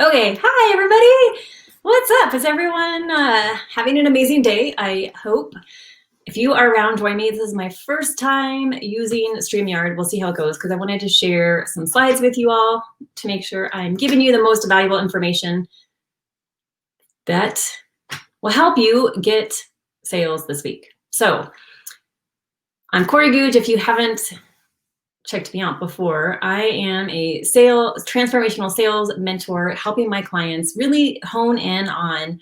Okay, hi everybody. What's up? Is everyone having an amazing day? I hope. If you are around, join me. This is my first time using StreamYard. We'll see how it goes because I wanted to share some slides with you all to make sure I'm giving you the most valuable information that will help you get sales this week. So I'm Corey Googe. If you haven't checked me out before, I am a transformational sales mentor, helping my clients really hone in on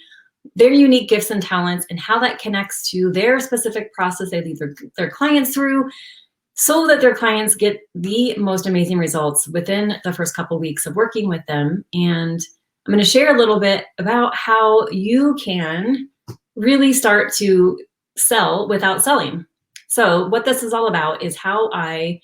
their unique gifts and talents and how that connects to their specific process they lead their clients through, so that their clients get the most amazing results within the first couple weeks of working with them. And I'm going to share a little bit about how you can really start to sell without selling. So what this is all about is how I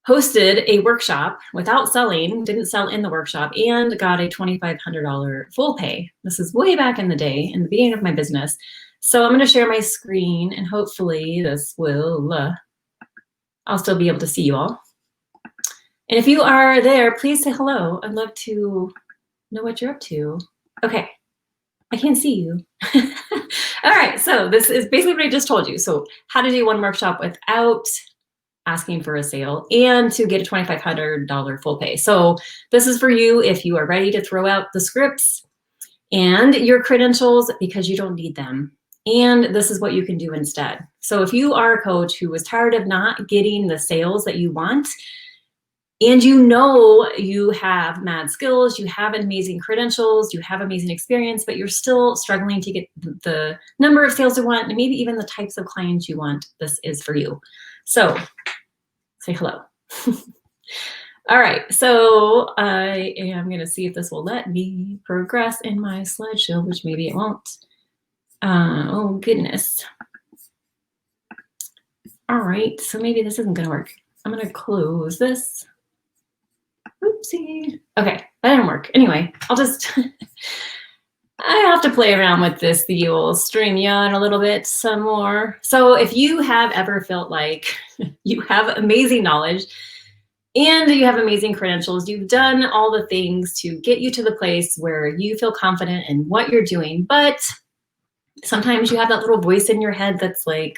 hosted a workshop without selling, didn't sell in the workshop, and got a $2,500 full pay. This is way back in the day, in the beginning of my business. So I'm going to share my screen, and hopefully this will, I'll still be able to see you all. And if you are there, please say hello. I'd love to know what you're up to. Okay, I can't see you. All right, so this is basically what I just told you. So how to do one workshop without asking for a sale and to get a $2,500 full pay. So this is for you if you are ready to throw out the scripts and your credentials because you don't need them. And this is what you can do instead. So if you are a coach who is tired of not getting the sales that you want, and you know you have mad skills, you have amazing credentials, you have amazing experience, but you're still struggling to get the number of sales you want and maybe even the types of clients you want, this is for you. So say hello. All right, so I am going to see if this will let me progress in my slideshow, which maybe it won't. Oh, goodness. All right, so maybe this isn't going to work. I'm going to close this. Oopsie. Okay, that didn't work. Anyway, I'll just, I have to play around with the old StreamYard a little bit some more. So if you have ever felt like you have amazing knowledge and you have amazing credentials, you've done all the things to get you to the place where you feel confident in what you're doing, but sometimes you have that little voice in your head that's like,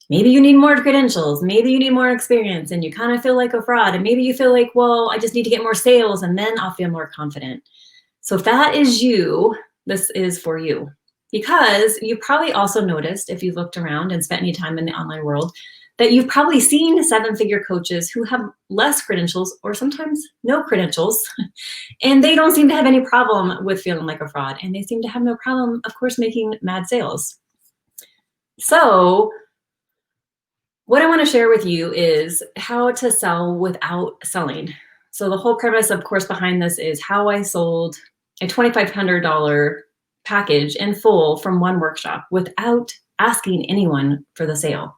maybe you need more credentials, maybe you need more experience, and you kind of feel like a fraud, and maybe you feel like, well, I just need to get more sales and then I'll feel more confident. So if that is you, this is for you. Because you probably also noticed, if you looked around and spent any time in the online world, that you've probably seen seven-figure coaches who have less credentials or sometimes no credentials, and they don't seem to have any problem with feeling like a fraud, and they seem to have no problem, of course, making mad sales. So what I want to share with you is how to sell without selling. So the whole premise, of course, behind this is how I sold a $2,500 package in full from one workshop without asking anyone for the sale.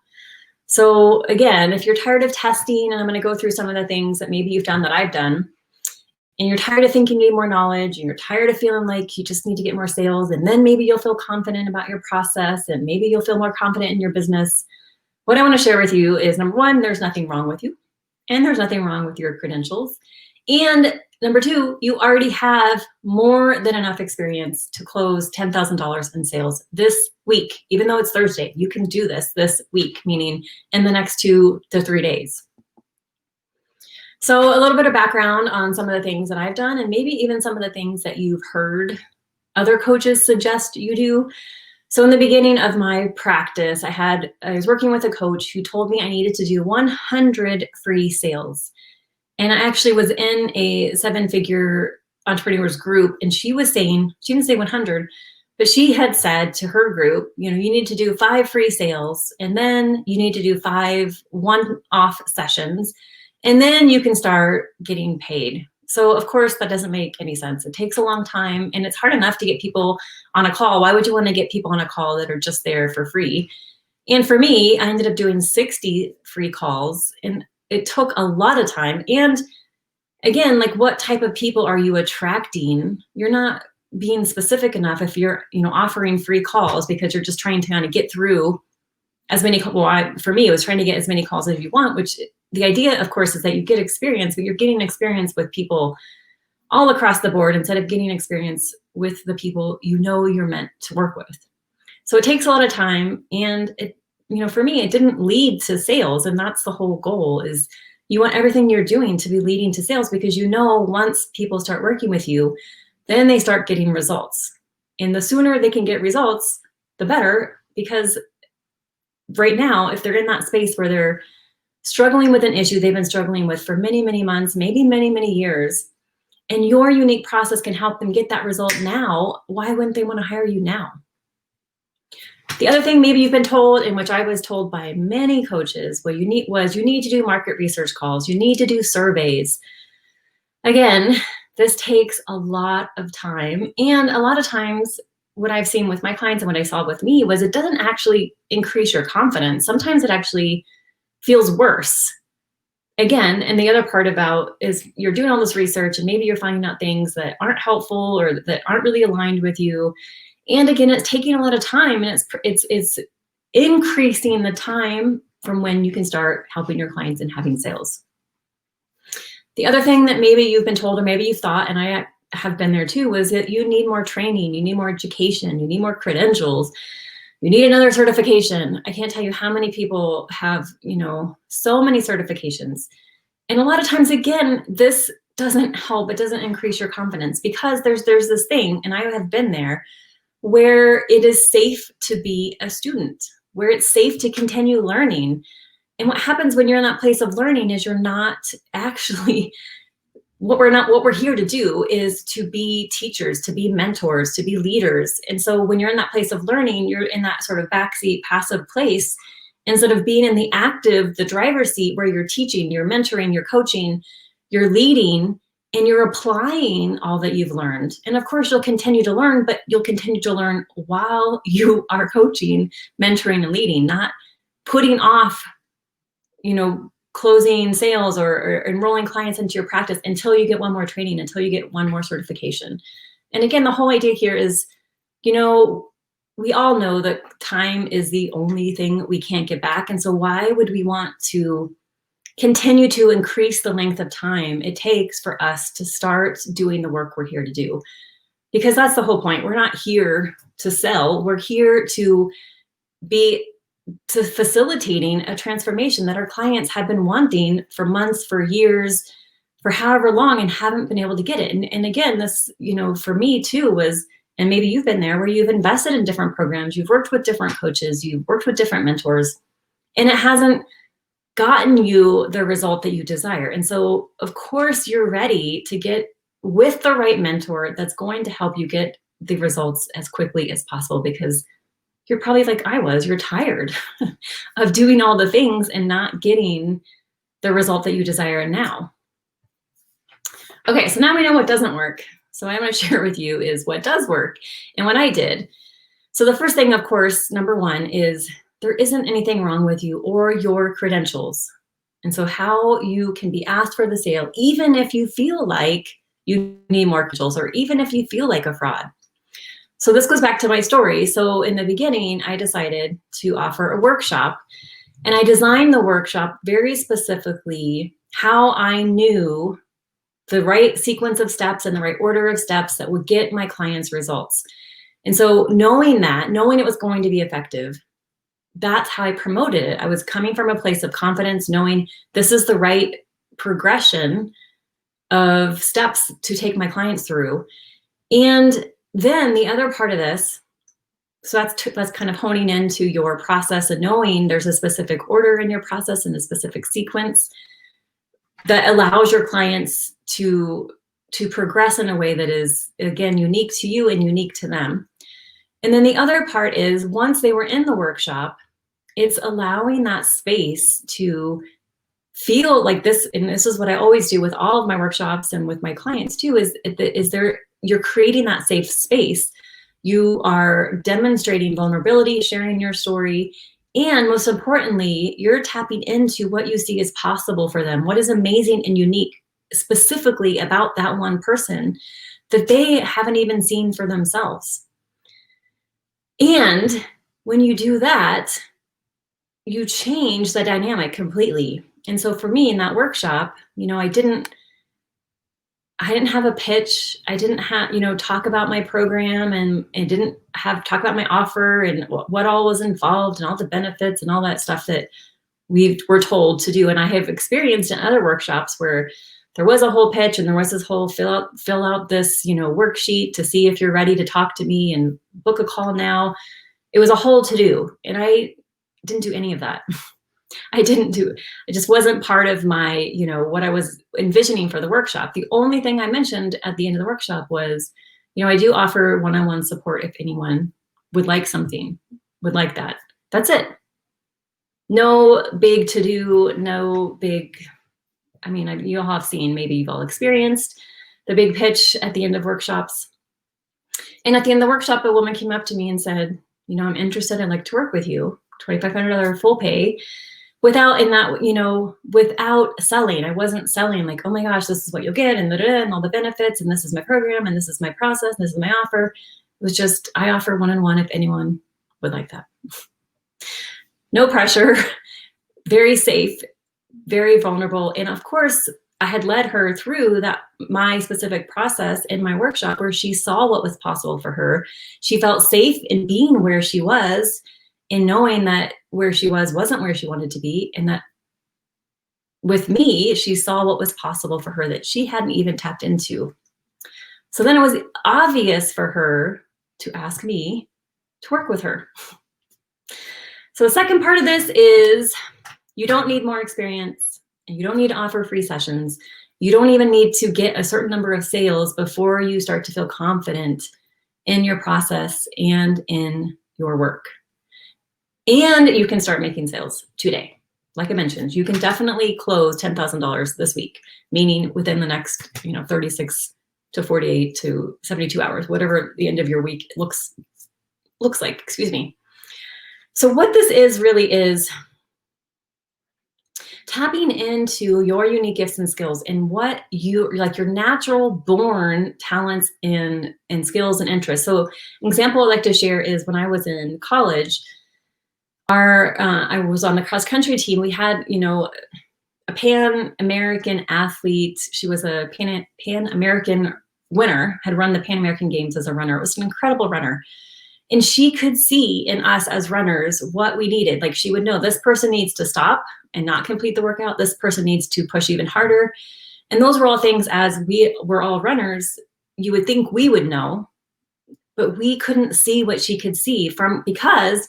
So again, if you're tired of testing, and I'm going to go through some of the things that maybe you've done that I've done, and you're tired of thinking you need more knowledge, and you're tired of feeling like you just need to get more sales, and then maybe you'll feel confident about your process, and maybe you'll feel more confident in your business, what I want to share with you is, number one, there's nothing wrong with you, and there's nothing wrong with your credentials. And number two, you already have more than enough experience to close $10,000 in sales this week. Even though it's Thursday, you can do this week, meaning in the next 2 to 3 days. So a little bit of background on some of the things that I've done, and maybe even some of the things that you've heard other coaches suggest you do. So in the beginning of my practice, I was working with a coach who told me I needed to do 100 free sales. And I actually was in a seven-figure entrepreneurs group, and she was saying, she didn't say 100, but she had said to her group, you need to do 5 free sales, and then you need to do 5 one-off sessions, and then you can start getting paid. So of course, that doesn't make any sense. It takes a long time, and it's hard enough to get people on a call. Why would you want to get people on a call that are just there for free? And for me, I ended up doing 60 free calls, and it took a lot of time. And again, like, what type of people are you attracting? You're not being specific enough if you're, offering free calls because you're just trying to kind of get through as many, for me, it was trying to get as many calls as you want, which the idea, of course, is that you get experience, but you're getting experience with people all across the board instead of getting experience with the people you know you're meant to work with. So it takes a lot of time, and it, for me, it didn't lead to sales, and that's the whole goal. Is you want everything you're doing to be leading to sales, because once people start working with you, then they start getting results. And the sooner they can get results, the better, because right now, if they're in that space where they're struggling with an issue they've been struggling with for many, many months, maybe many, many years, and your unique process can help them get that result now, why wouldn't they want to hire you now? The other thing maybe you've been told, in which I was told by many coaches, you need to do market research calls, you need to do surveys. Again, this takes a lot of time. And a lot of times what I've seen with my clients and what I saw with me was it doesn't actually increase your confidence. Sometimes it actually feels worse. Again, and the other part about is you're doing all this research and maybe you're finding out things that aren't helpful or that aren't really aligned with you. And again, it's taking a lot of time, and it's increasing the time from when you can start helping your clients and having sales. The other thing that maybe you've been told, or maybe you thought, and I have been there too, was that you need more training, you need more education, you need more credentials, you need another certification. I can't tell you how many people have, so many certifications. And a lot of times, again, this doesn't help. It doesn't increase your confidence, because there's this thing, and I have been there, where it is safe to be a student, where it's safe to continue learning. And what happens when you're in that place of learning is you're not actually, what we're here to do is to be teachers, to be mentors, to be leaders. And so when you're in that place of learning, you're in that sort of backseat passive place, instead of being in the active, the driver's seat, where you're teaching, you're mentoring, you're coaching, you're leading, and you're applying all that you've learned. And of course, you'll continue to learn, but you'll continue to learn while you are coaching, mentoring, and leading, not putting off, closing sales or enrolling clients into your practice until you get one more training, until you get one more certification. And again, the whole idea here is, we all know that time is the only thing we can't get back. And so why would we want to continue to increase the length of time it takes for us to start doing the work we're here to do? Because that's the whole point. We're not here to sell. We're here to be facilitating a transformation that our clients have been wanting for months, for years, for however long, and haven't been able to get it. And again, this, for me too, was, and maybe you've been there, where you've invested in different programs, you've worked with different coaches, you've worked with different mentors, and it hasn't gotten you the result that you desire. And so, of course, you're ready to get with the right mentor that's going to help you get the results as quickly as possible, because you're probably like I was, you're tired of doing all the things and not getting the result that you desire now. Okay, so now we know what doesn't work. So what I'm going to share with you is what does work and what I did. So the first thing, of course, number one, is there isn't anything wrong with you or your credentials. And so how you can be asked for the sale, even if you feel like you need more credentials, or even if you feel like a fraud. So this goes back to my story. So in the beginning, I decided to offer a workshop, and I designed the workshop very specifically how I knew the right sequence of steps and the right order of steps that would get my clients results. And so knowing it was going to be effective, that's how I promoted it. I was coming from a place of confidence, knowing this is the right progression of steps to take my clients through. And then the other part of this, so that's kind of honing into your process and knowing there's a specific order in your process and a specific sequence that allows your clients to progress in a way that is, again, unique to you and unique to them. And then the other part is, once they were in the workshop, it's allowing that space to feel like this, and this is what I always do with all of my workshops and with my clients too, you're creating that safe space. You are demonstrating vulnerability, sharing your story, and most importantly, you're tapping into what you see as possible for them, what is amazing and unique specifically about that one person that they haven't even seen for themselves. And when you do that, you change the dynamic completely. And so for me in that workshop, I didn't have a pitch. I didn't have, talk about my program, and didn't have talk about my offer and what all was involved and all the benefits and all that stuff that we were told to do. And I have experienced in other workshops where there was a whole pitch and there was this whole fill out this, worksheet to see if you're ready to talk to me and book a call now. It was a whole to do. And I didn't do any of that. It just wasn't part of my, what I was envisioning for the workshop. The only thing I mentioned at the end of the workshop was, I do offer one-on-one support if anyone would like something, would like that. That's it. No big to do, no big, you all have seen, maybe you've all experienced the big pitch at the end of workshops. And at the end of the workshop, a woman came up to me and said, I'm interested, I'd like to work with you, $2,500 full pay. Without selling. I wasn't selling like, oh my gosh, this is what you'll get and all the benefits, and this is my program, and this is my process, and this is my offer. It was just, I offer one-on-one if anyone would like that. No pressure, very safe, very vulnerable. And of course, I had led her through my specific process in my workshop where she saw what was possible for her. She felt safe in being where she was, in knowing that where she wasn't where she wanted to be, and that with me, she saw what was possible for her that she hadn't even tapped into. So then it was obvious for her to ask me to work with her. So the second part of this is, you don't need more experience, and you don't need to offer free sessions. You don't even need to get a certain number of sales before you start to feel confident in your process and in your work. And you can start making sales today. Like I mentioned, you can definitely close $10,000 this week, meaning within the next, 36 to 48 to 72 hours, whatever the end of your week looks like, excuse me. So what this really is tapping into your unique gifts and skills and what your natural born talents and skills and interests. So an example I'd like to share is when I was in college, I was on the cross country team. We had, a Pan-American athlete. She was a Pan-American winner, had run the Pan-American Games as a runner. It was an incredible runner. And she could see in us as runners what we needed. Like, she would know this person needs to stop and not complete the workout. This person needs to push even harder. And those were all things, as we were all runners, you would think we would know, but we couldn't see what she could see because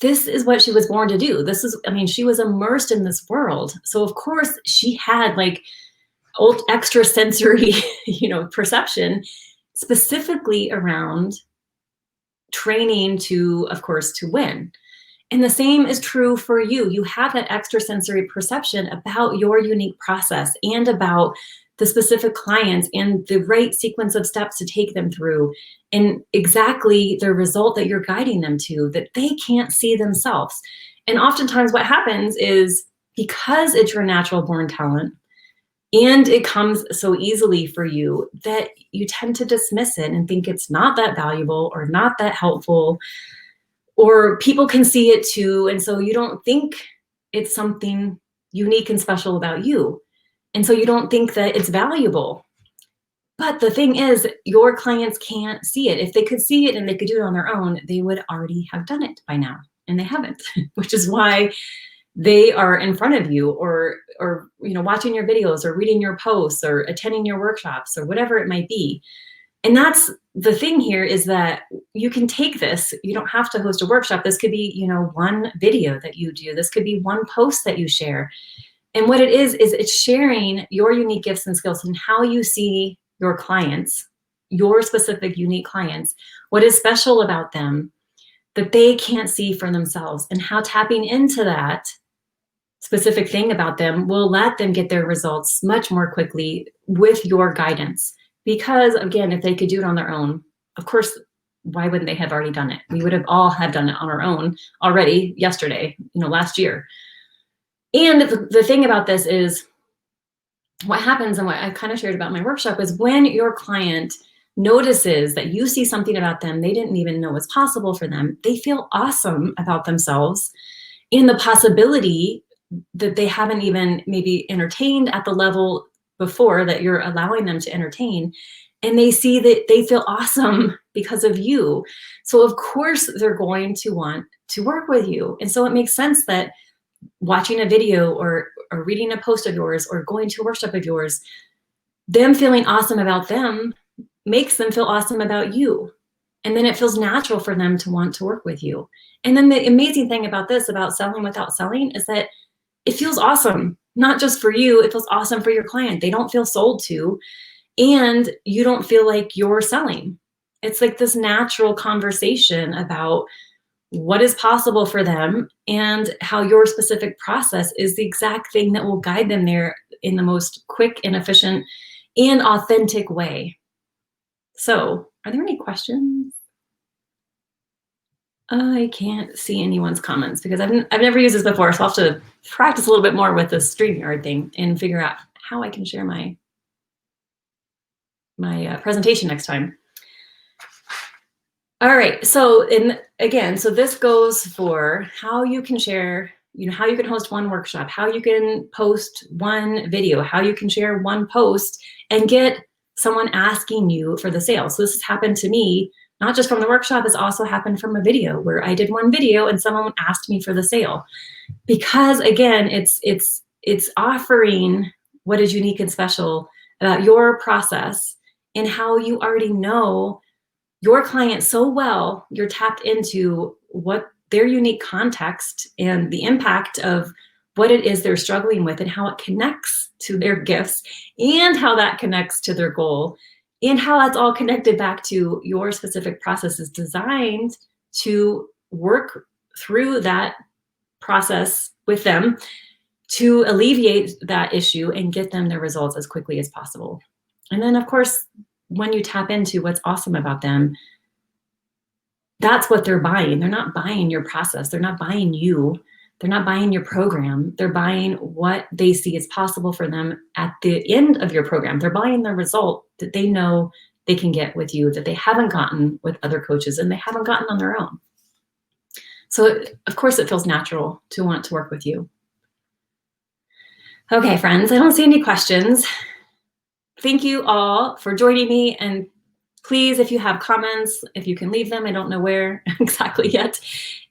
this is what she was born to do. She was immersed in this world. So of course she had old extra sensory, perception specifically around training to win. And the same is true for you. You have that extrasensory perception about your unique process and about the specific clients and the right sequence of steps to take them through, and exactly the result that you're guiding them to that they can't see themselves. And oftentimes what happens is, because it's your natural born talent and it comes so easily for you, that you tend to dismiss it and think it's not that valuable or not that helpful, or people can see it too. And so you don't think it's something unique and special about you. And so you don't think that it's valuable. But the thing is, your clients can't see it. If they could see it and they could do it on their own, they would already have done it by now. And they haven't, which is why they are in front of you, or watching your videos, or reading your posts, or attending your workshops, or whatever it might be. And that's the thing here, is that you can take this. You don't have to host a workshop. This could be, one video that you do. This could be one post that you share. And what it is it's sharing your unique gifts and skills and how you see your clients, your specific unique clients, what is special about them that they can't see for themselves, and how tapping into that specific thing about them will let them get their results much more quickly with your guidance. Because again, if they could do it on their own, of course, why wouldn't they have already done it? We would have all have done it on our own already yesterday, last year. And the thing about this is, what happens, and what I kind of shared about my workshop, is when your client notices that you see something about them they didn't even know was possible for them, they feel awesome about themselves and the possibility that they haven't even maybe entertained at the level before that you're allowing them to entertain, and they see that they feel awesome because of you. So of course they're going to want to work with you. And so it makes sense that watching a video or reading a post of yours or going to a workshop of yours, them feeling awesome about them makes them feel awesome about you. And then it feels natural for them to want to work with you. And then the amazing thing about this, about selling without selling, is that it feels awesome, not just for you, it feels awesome for your client. They don't feel sold to, and you don't feel like you're selling. It's like this natural conversation about what is possible for them and how your specific process is the exact thing that will guide them there in the most quick and efficient and authentic way. So, are there any questions? I can't see anyone's comments because I've never used this before, so I'll have to practice a little bit more with the StreamYard thing and figure out how I can share my presentation next time. All right, so so this goes for how you can share, how you can host one workshop, how you can post one video, how you can share one post and get someone asking you for the sale. So this has happened to me, not just from the workshop, it's also happened from a video where I did one video and someone asked me for the sale. Because again, it's offering what is unique and special about your process and how you already know your client so well, you're tapped into what their unique context and the impact of what it is they're struggling with and how it connects to their gifts and how that connects to their goal and how that's all connected back to your specific processes designed to work through that process with them to alleviate that issue and get them the results as quickly as possible. And then of course, when you tap into what's awesome about them, that's what they're buying. They're not buying your process. They're not buying you. They're not buying your program. They're buying what they see is possible for them at the end of your program. They're buying the result that they know they can get with you, that they haven't gotten with other coaches and they haven't gotten on their own. So of course it feels natural to want to work with you. Okay, friends, I don't see any questions. Thank you all for joining me, and please, if you have comments, if you can leave them, I don't know where exactly yet.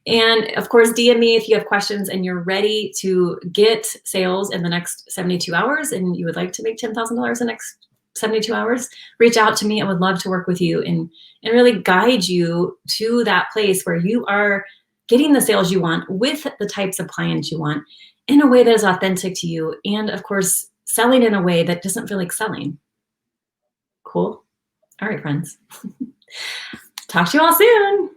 And of course, DM me if you have questions and you're ready to get sales in the next 72 hours and you would like to make $10,000 in the next 72 hours, reach out to me. I would love to work with you and really guide you to that place where you are getting the sales you want with the types of clients you want in a way that is authentic to you. And of course, selling in a way that doesn't feel like selling. Cool. All right, friends. Talk to you all soon.